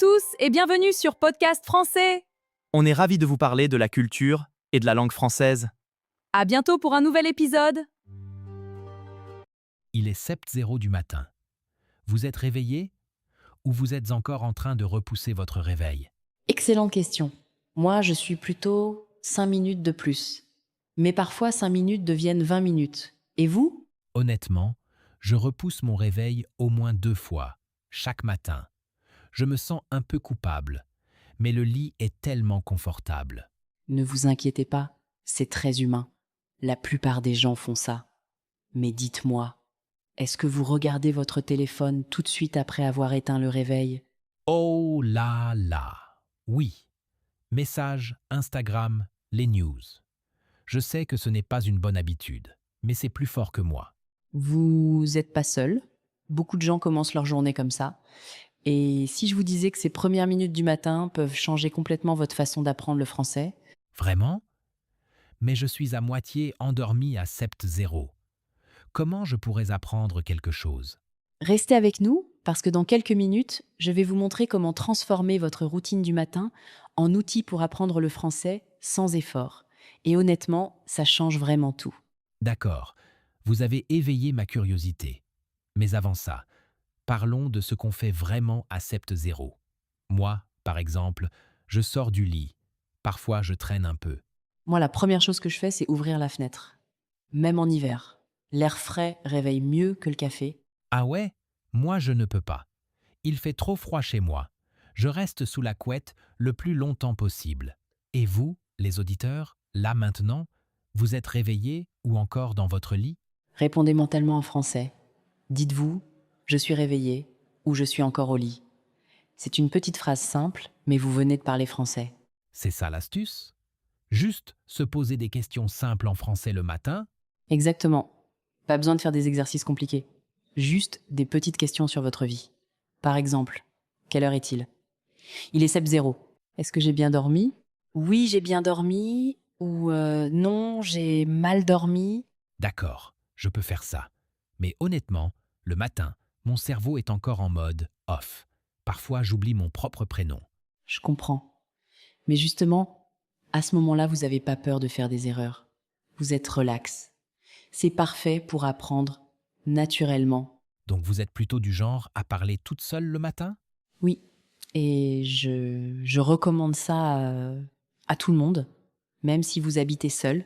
tous et bienvenue sur Podcast Français. On est ravis de vous parler de la culture et de la langue française. À bientôt pour un nouvel épisode. Il est 7h du matin. Vous êtes réveillé ou vous êtes encore en train de repousser votre réveil? Excellente question. Moi, je suis plutôt 5 minutes de plus. Mais parfois, 5 minutes deviennent 20 minutes. Et vous? Honnêtement, je repousse mon réveil au moins 2 fois, chaque matin. Je me sens un peu coupable, mais le lit est tellement confortable. Ne vous inquiétez pas, c'est très humain. La plupart des gens font ça. Mais dites-moi, est-ce que vous regardez votre téléphone tout de suite après avoir éteint le réveil? Oh là là! Oui. Messages, Instagram, les news. Je sais que ce n'est pas une bonne habitude, mais c'est plus fort que moi. Vous n'êtes pas seul. Beaucoup de gens commencent leur journée comme ça. Et si je vous disais que ces premières minutes du matin peuvent changer complètement votre façon d'apprendre le français? Vraiment? Mais je suis à moitié endormi à 7h. Comment je pourrais apprendre quelque chose? Restez avec nous, parce que dans quelques minutes, je vais vous montrer comment transformer votre routine du matin en outil pour apprendre le français sans effort. Et honnêtement, ça change vraiment tout. D'accord, vous avez éveillé ma curiosité. Mais avant ça, parlons de ce qu'on fait vraiment à 7h. Moi, par exemple, je sors du lit. Parfois, je traîne un peu. Moi, la première chose que je fais, c'est ouvrir la fenêtre. Même en hiver. L'air frais réveille mieux que le café. Ah ouais? Moi, je ne peux pas. Il fait trop froid chez moi. Je reste sous la couette le plus longtemps possible. Et vous, les auditeurs, là maintenant, vous êtes réveillés ou encore dans votre lit? Répondez mentalement en français. Dites-vous, je suis réveillé ou je suis encore au lit. C'est une petite phrase simple, mais vous venez de parler français. C'est ça l'astuce? Juste se poser des questions simples en français le matin? Exactement. Pas besoin de faire des exercices compliqués. Juste des petites questions sur votre vie. Par exemple, quelle heure est-il? Il est 7h. Est-ce que j'ai bien dormi? Oui, j'ai bien dormi. Ou non, j'ai mal dormi. D'accord, je peux faire ça. Mais honnêtement, le matin, mon cerveau est encore en mode off. Parfois, j'oublie mon propre prénom. Je comprends. Mais justement, à ce moment-là, vous n'avez pas peur de faire des erreurs. Vous êtes relax. C'est parfait pour apprendre naturellement. Donc vous êtes plutôt du genre à parler toute seule le matin? Oui. Et je recommande ça à tout le monde, même si vous habitez seul.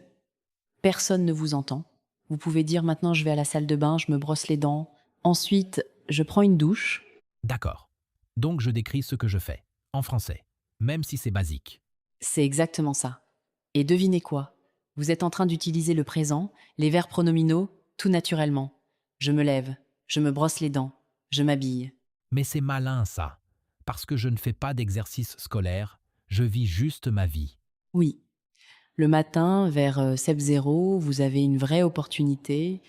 Personne ne vous entend. Vous pouvez dire maintenant je vais à la salle de bain, je me brosse les dents. Ensuite, je prends une douche. D'accord. Donc je décris ce que je fais, en français, même si c'est basique. C'est exactement ça. Et devinez quoi? Vous êtes en train d'utiliser le présent, les verbes pronominaux, tout naturellement. Je me lève, je me brosse les dents, je m'habille. Mais c'est malin ça, parce que je ne fais pas d'exercice scolaire, je vis juste ma vie. Oui. Le matin, vers 7h, vous avez une vraie opportunité.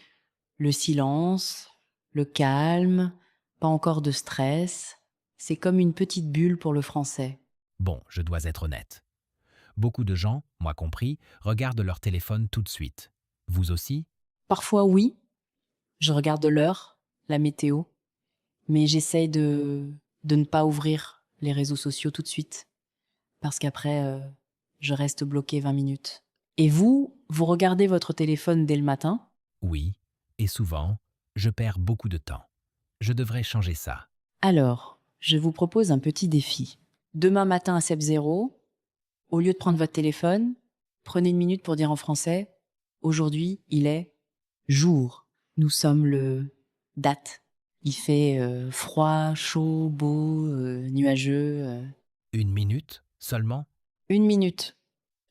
Le silence, le calme, pas encore de stress. C'est comme une petite bulle pour le français. Bon, je dois être honnête. Beaucoup de gens, moi compris, regardent leur téléphone tout de suite. Vous aussi? Parfois, oui, je regarde l'heure, la météo, mais j'essaye de ne pas ouvrir les réseaux sociaux tout de suite, parce qu'après, je reste bloqué 20 minutes. Et vous regardez votre téléphone dès le matin? Oui, et souvent, je perds beaucoup de temps. Je devrais changer ça. Alors, je vous propose un petit défi. Demain matin à 7h, au lieu de prendre votre téléphone, prenez une minute pour dire en français « Aujourd'hui, il est jour ». Nous sommes le date. Il fait froid, chaud, beau, nuageux. 1 minute seulement? 1 minute,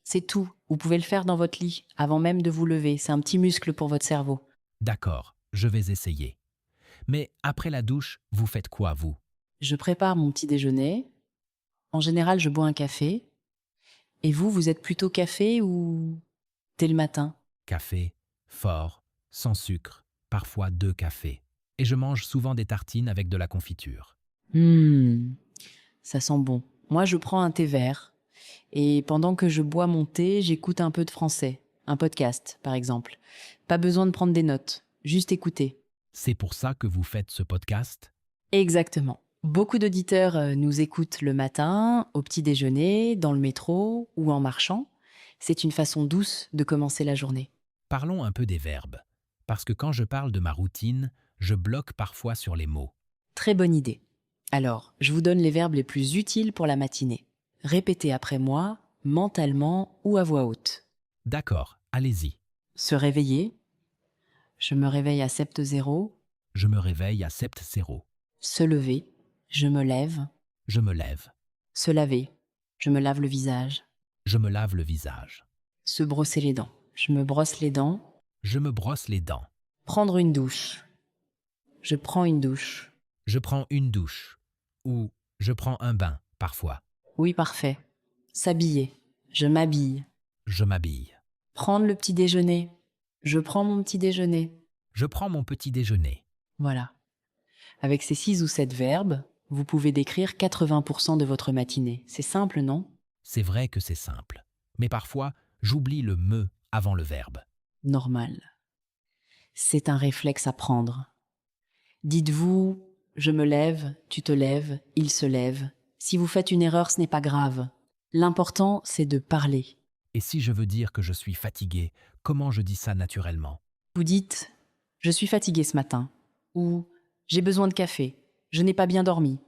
c'est tout. Vous pouvez le faire dans votre lit, avant même de vous lever. C'est un petit muscle pour votre cerveau. D'accord, je vais essayer. Mais après la douche, vous faites quoi, vous? Je prépare mon petit déjeuner. En général, je bois un café. Et vous êtes plutôt café ou thé le matin? Café, fort, sans sucre, parfois 2 cafés. Et je mange souvent des tartines avec de la confiture. Ça sent bon. Moi, je prends un thé vert. Et pendant que je bois mon thé, j'écoute un peu de français. Un podcast, par exemple. Pas besoin de prendre des notes. Juste écouter. C'est pour ça que vous faites ce podcast? Exactement. Beaucoup d'auditeurs nous écoutent le matin, au petit déjeuner, dans le métro ou en marchant. C'est une façon douce de commencer la journée. Parlons un peu des verbes. Parce que quand je parle de ma routine, je bloque parfois sur les mots. Très bonne idée. Alors, je vous donne les verbes les plus utiles pour la matinée. Répétez après moi, mentalement ou à voix haute. D'accord, allez-y. Se réveiller. Je me réveille à sept 0. Je me réveille à sept 0. Se lever. Je me lève. Je me lève. Se laver. Je me lave le visage. Je me lave le visage. Se brosser les dents. Je me brosse les dents. Je me brosse les dents. Prendre une douche. Je prends une douche. Je prends une douche. Ou je prends un bain, parfois. Oui, parfait. S'habiller. Je m'habille. Je m'habille. Prendre le petit déjeuner. Je prends mon petit déjeuner. Je prends mon petit déjeuner. Voilà. Avec ces 6 ou 7 verbes, vous pouvez décrire 80% de votre matinée. C'est simple, non? C'est vrai que c'est simple. Mais parfois, j'oublie le me avant le verbe. Normal. C'est un réflexe à prendre. Dites-vous, je me lève, tu te lèves, il se lève. Si vous faites une erreur, ce n'est pas grave. L'important, c'est de parler. Et si je veux dire que je suis fatigué, comment je dis ça naturellement? Vous dites, je suis fatigué ce matin. Ou, j'ai besoin de café. Je n'ai pas bien dormi.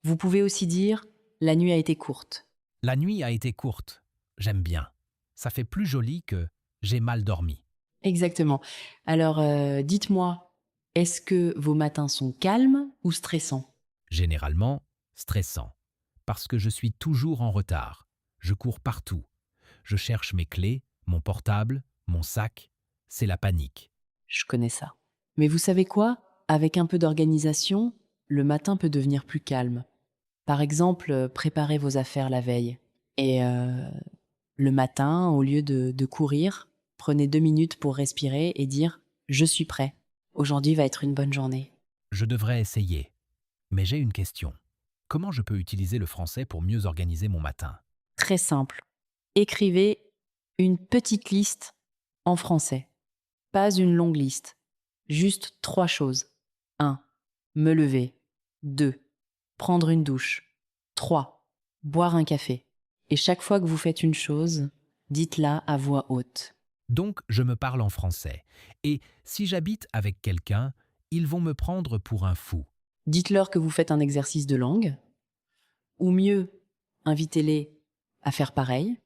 Vous pouvez aussi dire, la nuit a été courte. La nuit a été courte. J'aime bien. Ça fait plus joli que j'ai mal dormi. Exactement. Alors, dites-moi, est-ce que vos matins sont calmes ou stressants? Généralement, stressant. Parce que je suis toujours en retard. Je cours partout. Je cherche mes clés, mon portable, mon sac. C'est la panique. Je connais ça. Mais vous savez quoi? Avec un peu d'organisation, le matin peut devenir plus calme. Par exemple, préparez vos affaires la veille. Et le matin, au lieu de courir, prenez 2 minutes pour respirer et dire « Je suis prêt. Aujourd'hui va être une bonne journée. Je devrais essayer. Mais j'ai une question. Comment je peux utiliser le français pour mieux organiser mon matin? » Très simple. Écrivez une petite liste en français. Pas une longue liste. Juste 3 choses. 1. Me lever. 2. Prendre une douche. 3. Boire un café. Et chaque fois que vous faites une chose, dites-la à voix haute. Donc, je me parle en français. Et si j'habite avec quelqu'un, ils vont me prendre pour un fou. Dites-leur que vous faites un exercice de langue. Ou mieux, invitez-les à faire pareil.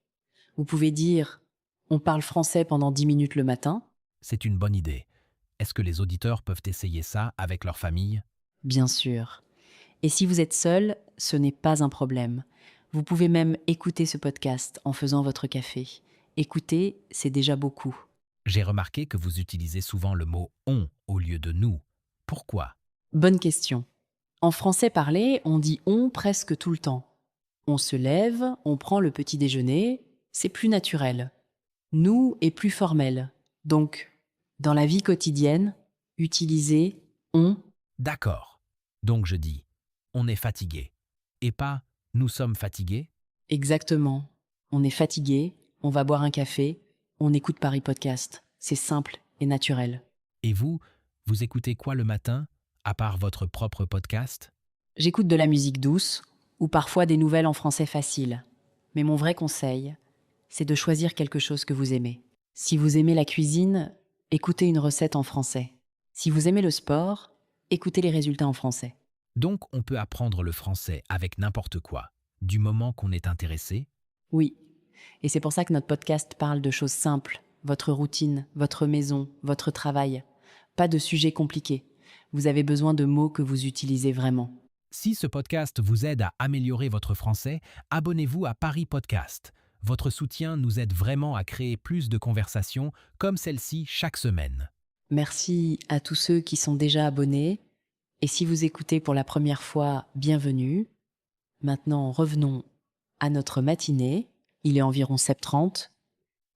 Vous pouvez dire « On parle français pendant 10 minutes le matin ». C'est une bonne idée. Est-ce que les auditeurs peuvent essayer ça avec leur famille? Bien sûr. Et si vous êtes seul, ce n'est pas un problème. Vous pouvez même écouter ce podcast en faisant votre café. Écouter, c'est déjà beaucoup. J'ai remarqué que vous utilisez souvent le mot « on » au lieu de « nous ». Pourquoi? Bonne question. En français parlé, on dit « on » presque tout le temps. On se lève, on prend le petit déjeuner, c'est plus naturel. « Nous » est plus formel. Donc, dans la vie quotidienne, utilisez « on ». D'accord. Donc je dis « on est fatigué » et pas « nous sommes fatigués ». Exactement. On est fatigué, on va boire un café, on écoute Paris Podcast. C'est simple et naturel. Et vous, vous écoutez quoi le matin, à part votre propre podcast? J'écoute de la musique douce ou parfois des nouvelles en français facile. Mais mon vrai conseil, c'est de choisir quelque chose que vous aimez. Si vous aimez la cuisine, écoutez une recette en français. Si vous aimez le sport, écoutez les résultats en français. Donc on peut apprendre le français avec n'importe quoi, du moment qu'on est intéressé? Oui. Et c'est pour ça que notre podcast parle de choses simples. Votre routine, votre maison, votre travail. Pas de sujets compliqués. Vous avez besoin de mots que vous utilisez vraiment. Si ce podcast vous aide à améliorer votre français, abonnez-vous à Paris Podcast. Votre soutien nous aide vraiment à créer plus de conversations comme celle-ci chaque semaine. Merci à tous ceux qui sont déjà abonnés. Et si vous écoutez pour la première fois, bienvenue. Maintenant, revenons à notre matinée. Il est environ 7h30.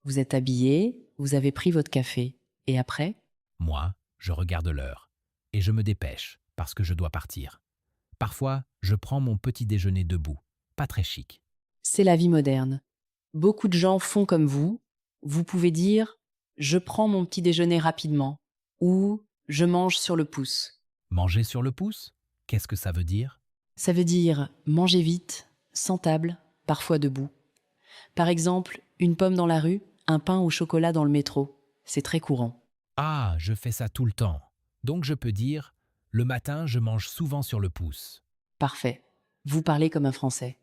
Vous êtes habillé, vous avez pris votre café. Et après? Moi, je regarde l'heure et je me dépêche parce que je dois partir. Parfois, je prends mon petit déjeuner debout, pas très chic. C'est la vie moderne. Beaucoup de gens font comme vous. Vous pouvez dire « je prends mon petit déjeuner rapidement » ou « je mange sur le pouce ». Manger sur le pouce? Qu'est-ce que ça veut dire? Ça veut dire manger vite, sans table, parfois debout. Par exemple, une pomme dans la rue, un pain au chocolat dans le métro. C'est très courant. Ah, je fais ça tout le temps. Donc je peux dire, le matin, je mange souvent sur le pouce. Parfait. Vous parlez comme un Français.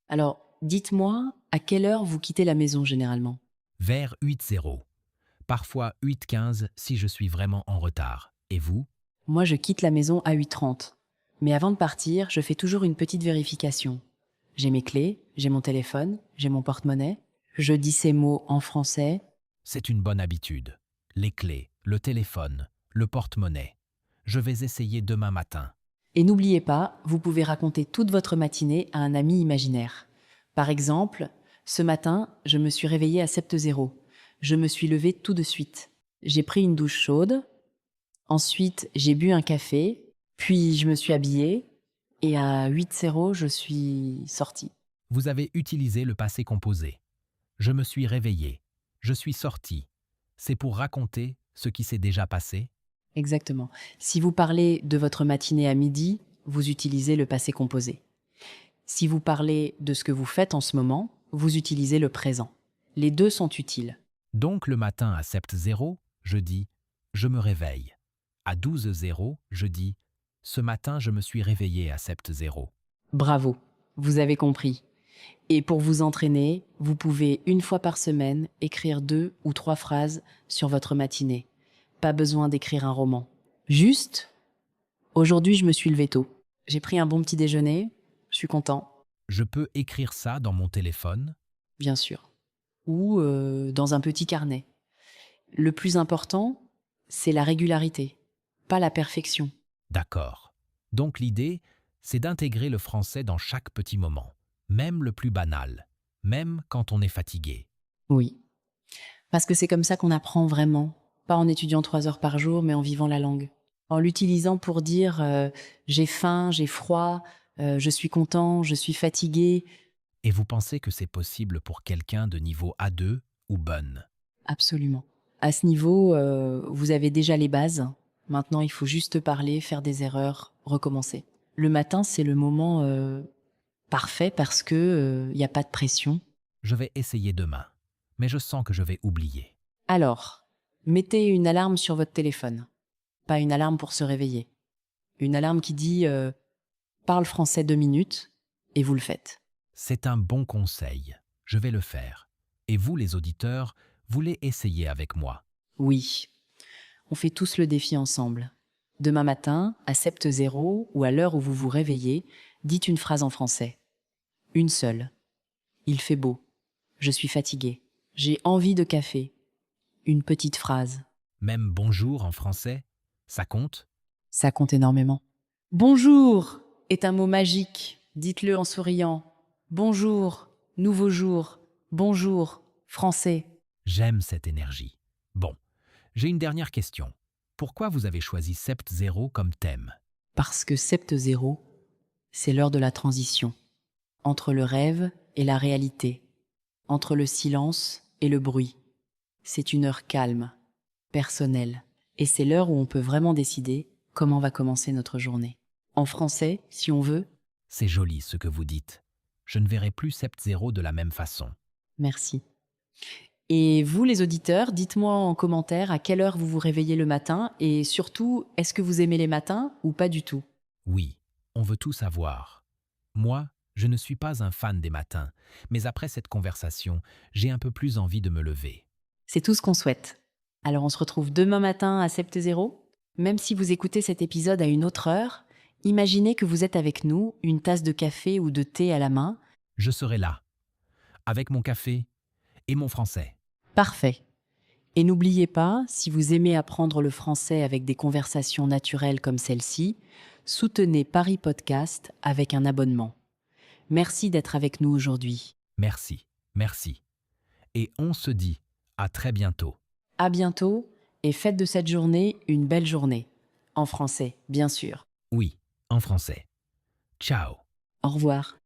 Alors, dites-moi, à quelle heure vous quittez la maison généralement? Vers 8h. Parfois 8h15 si je suis vraiment en retard. Et vous? Moi, je quitte la maison à 8h30. Mais avant de partir, je fais toujours une petite vérification. J'ai mes clés, j'ai mon téléphone, j'ai mon porte-monnaie. Je dis ces mots en français. C'est une bonne habitude. Les clés, le téléphone, le porte-monnaie. Je vais essayer demain matin. Et n'oubliez pas, vous pouvez raconter toute votre matinée à un ami imaginaire. Par exemple, ce matin, je me suis réveillée à 7h. Je me suis levée tout de suite. J'ai pris une douche chaude. Ensuite, j'ai bu un café. Puis, je me suis habillée. Et à 8h, je suis sortie. Vous avez utilisé le passé composé. Je me suis réveillé. Je suis sorti. C'est pour raconter ce qui s'est déjà passé? Exactement. Si vous parlez de votre matinée à midi, vous utilisez le passé composé. Si vous parlez de ce que vous faites en ce moment, vous utilisez le présent. Les deux sont utiles. Donc le matin à 7h, je dis « je me réveille ». À 12h, je dis « ce matin, je me suis réveillé à 7h ». Bravo, vous avez compris. Et pour vous entraîner, vous pouvez une fois par semaine écrire 2 ou 3 phrases sur votre matinée. Pas besoin d'écrire un roman. Juste, aujourd'hui je me suis levé tôt. J'ai pris un bon petit déjeuner, je suis content, Je peux écrire ça dans mon téléphone? bien sûr. Ou dans un petit carnet. Le plus important, c'est la régularité, pas la perfection. D'accord. Donc l'idée, c'est d'intégrer le français dans chaque petit moment, même le plus banal, même quand on est fatigué. Oui. Parce que c'est comme ça qu'on apprend vraiment. Pas en étudiant 3 heures par jour, mais en vivant la langue. En l'utilisant pour dire j'ai faim, j'ai froid, je suis content, je suis fatigué. Et vous pensez que c'est possible pour quelqu'un de niveau A2 ou bonne? Absolument. À ce niveau, vous avez déjà les bases. Maintenant, il faut juste parler, faire des erreurs, recommencer. Le matin, c'est le moment parfait parce que y a pas de pression. Je vais essayer demain, mais je sens que je vais oublier. Alors, mettez une alarme sur votre téléphone. Pas une alarme pour se réveiller. Une alarme qui dit parle français 2 minutes et vous le faites. C'est un bon conseil. Je vais le faire. Et vous, les auditeurs, voulez essayer avec moi? Oui, on fait tous le défi ensemble. Demain matin, à 7h ou à l'heure où vous vous réveillez, dites une phrase en français. Une seule. Il fait beau. Je suis fatigué. J'ai envie de café. Une petite phrase. Même bonjour en français, ça compte? Ça compte énormément. Bonjour est un mot magique. Dites-le en souriant. Bonjour, nouveau jour. Bonjour, français. J'aime cette énergie. Bon, j'ai une dernière question. Pourquoi vous avez choisi Sept-Zéro comme thème? Parce que 7-0, c'est l'heure de la transition. Entre le rêve et la réalité. Entre le silence et le bruit. C'est une heure calme, personnelle. Et c'est l'heure où on peut vraiment décider comment va commencer notre journée. En français, si on veut, C'est joli ce que vous dites. Je ne verrai plus Sept-Zéro de la même façon. merci. Et vous, les auditeurs, dites-moi en commentaire à quelle heure vous vous réveillez le matin et surtout, est-ce que vous aimez les matins ou pas du tout? Oui, on veut tout savoir. Moi, je ne suis pas un fan des matins, mais après cette conversation, j'ai un peu plus envie de me lever. C'est tout ce qu'on souhaite. Alors on se retrouve demain matin à 7h. Même si vous écoutez cet épisode à une autre heure, imaginez que vous êtes avec nous, une tasse de café ou de thé à la main. Je serai là, avec mon café et mon français. Parfait. Et n'oubliez pas, si vous aimez apprendre le français avec des conversations naturelles comme celle-ci, soutenez Paris Podcast avec un abonnement. Merci d'être avec nous aujourd'hui. Merci, merci. Et on se dit à très bientôt. À bientôt et faites de cette journée une belle journée. En français, bien sûr. Oui, en français. Ciao. Au revoir.